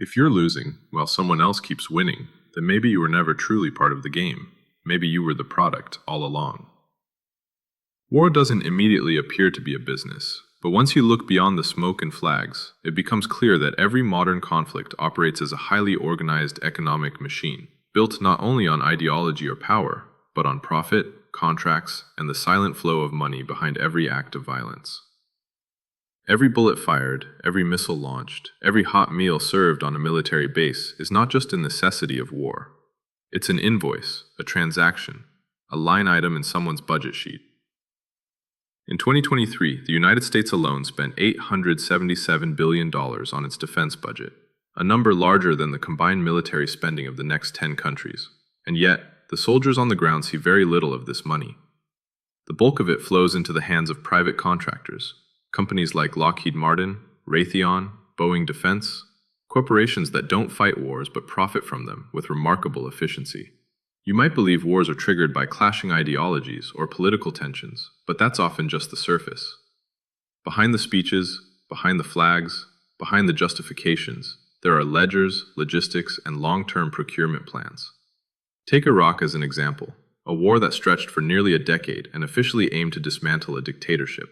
If you're losing while someone else keeps winning, then maybe you were never truly part of the game. Maybe you were the product all along. War doesn't immediately appear to be a business, but once you look beyond the smoke and flags, it becomes clear that every modern conflict operates as a highly organized economic machine, built not only on ideology or power, but on profit, contracts, and the silent flow of money behind every act of violence. Every bullet fired, every missile launched, every hot meal served on a military base is not just a necessity of war. It's an invoice, a transaction, a line item in someone's budget sheet. In 2023, the United States alone spent $877 billion on its defense budget, a number larger than the combined military spending of the next 10 countries. And yet, the soldiers on the ground see very little of this money. The bulk of it flows into the hands of private contractors, companies like Lockheed Martin, Raytheon, Boeing Defense, corporations that don't fight wars but profit from them with remarkable efficiency. You might believe wars are triggered by clashing ideologies or political tensions, but that's often just the surface. Behind the speeches, behind the flags, behind the justifications, there are ledgers, logistics, and long-term procurement plans. Take Iraq as an example, a war that stretched for nearly a decade and officially aimed to dismantle a dictatorship.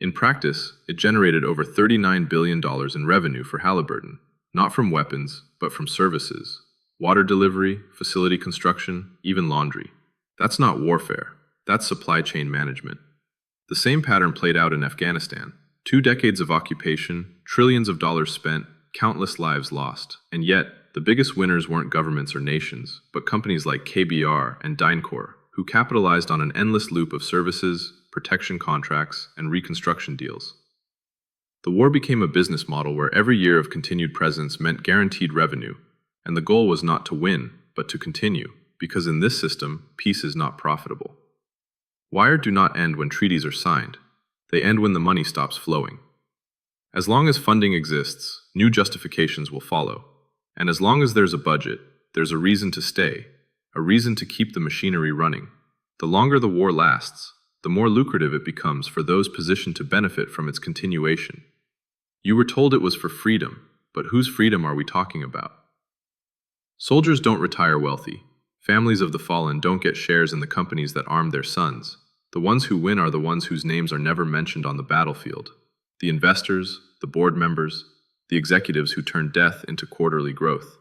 In practice, it generated over $39 billion in revenue for Halliburton, not from weapons, but from services. Water delivery, facility construction, even laundry. That's not warfare. That's supply chain management. The same pattern played out in Afghanistan. 2 decades of occupation, trillions of dollars spent, countless lives lost. And yet, the biggest winners weren't governments or nations, but companies like KBR and DynCorp, who capitalized on an endless loop of services, protection contracts, and reconstruction deals. The war became a business model where every year of continued presence meant guaranteed revenue, and the goal was not to win, but to continue, because in this system, peace is not profitable. Wars do not end when treaties are signed. They end when the money stops flowing. As long as funding exists, new justifications will follow. And as long as there's a budget, there's a reason to stay, a reason to keep the machinery running. The longer the war lasts, the more lucrative it becomes for those positioned to benefit from its continuation. You were told it was for freedom, but whose freedom are we talking about? Soldiers don't retire wealthy. Families of the fallen don't get shares in the companies that armed their sons. The ones who win are the ones whose names are never mentioned on the battlefield. The investors, the board members, the executives who turn death into quarterly growth.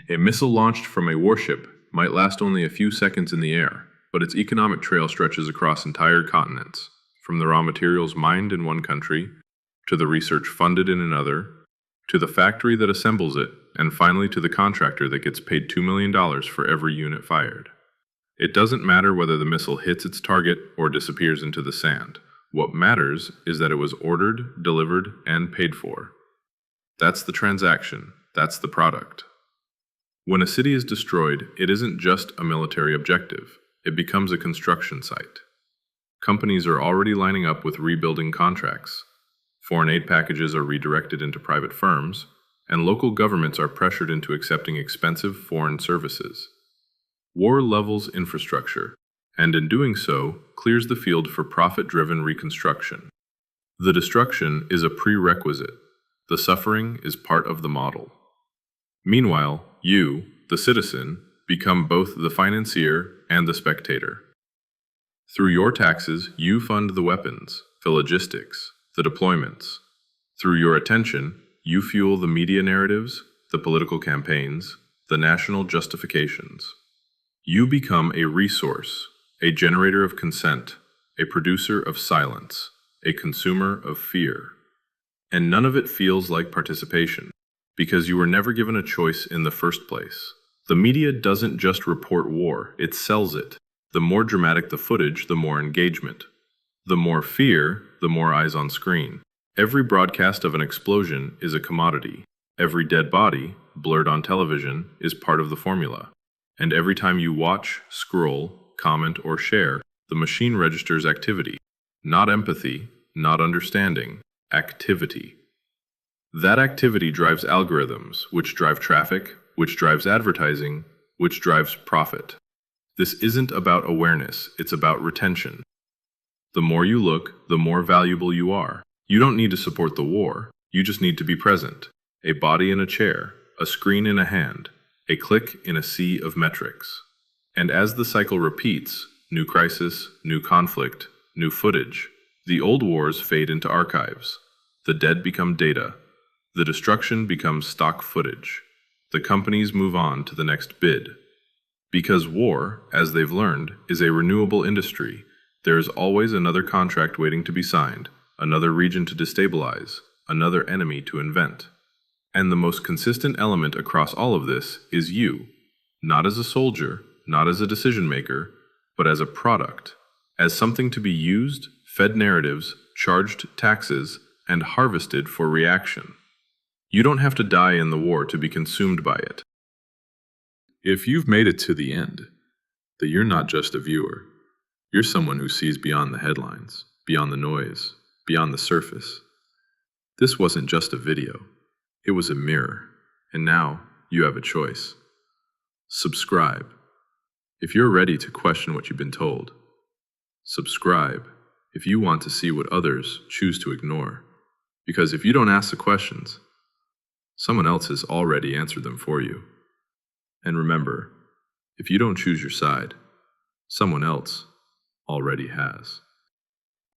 A missile launched from a warship might last only a few seconds in the air, but its economic trail stretches across entire continents, from the raw materials mined in one country, to the research funded in another, to the factory that assembles it, and finally to the contractor that gets paid $2 million for every unit fired. It doesn't matter whether the missile hits its target or disappears into the sand. What matters is that it was ordered, delivered, and paid for. That's the transaction. That's the product. When a city is destroyed, it isn't just a military objective. It becomes a construction site. Companies are already lining up with rebuilding contracts. Foreign aid packages are redirected into private firms, and local governments are pressured into accepting expensive foreign services. War levels infrastructure, and in doing so, clears the field for profit-driven reconstruction. The destruction is a prerequisite. The suffering is part of the model. Meanwhile, you, the citizen, become both the financier and the spectator. Through your taxes, you fund the weapons, the logistics, the deployments. Through your attention, you fuel the media narratives, the political campaigns, the national justifications. You become a resource, a generator of consent, a producer of silence, a consumer of fear. And none of it feels like participation, because you were never given a choice in the first place. The media doesn't just report war, it sells it. The more dramatic the footage, the more engagement. The more fear, the more eyes on screen. Every broadcast of an explosion is a commodity. Every dead body, blurred on television, is part of the formula. And every time you watch, scroll, comment, or share, the machine registers activity. Not empathy, not understanding, activity. That activity drives algorithms, which drive traffic, which drives advertising, which drives profit. This isn't about awareness, it's about retention. The more you look, the more valuable you are. You don't need to support the war, you just need to be present. A body in a chair, a screen in a hand, a click in a sea of metrics. And as the cycle repeats, new crisis, new conflict, new footage, the old wars fade into archives. The dead become data. The destruction becomes stock footage. The companies move on to the next bid. Because war, as they've learned, is a renewable industry, there is always another contract waiting to be signed, another region to destabilize, another enemy to invent. And the most consistent element across all of this is you, not as a soldier, not as a decision maker, but as a product, as something to be used, fed narratives, charged taxes, and harvested for reaction. You don't have to die in the war to be consumed by it. If you've made it to the end, that you're not just a viewer, you're someone who sees beyond the headlines, beyond the noise, beyond the surface. This wasn't just a video, it was a mirror, and now you have a choice. Subscribe. If you're ready to question what you've been told. Subscribe if you want to see what others choose to ignore. Because if you don't ask the questions, someone else has already answered them for you. And remember, if you don't choose your side, someone else already has.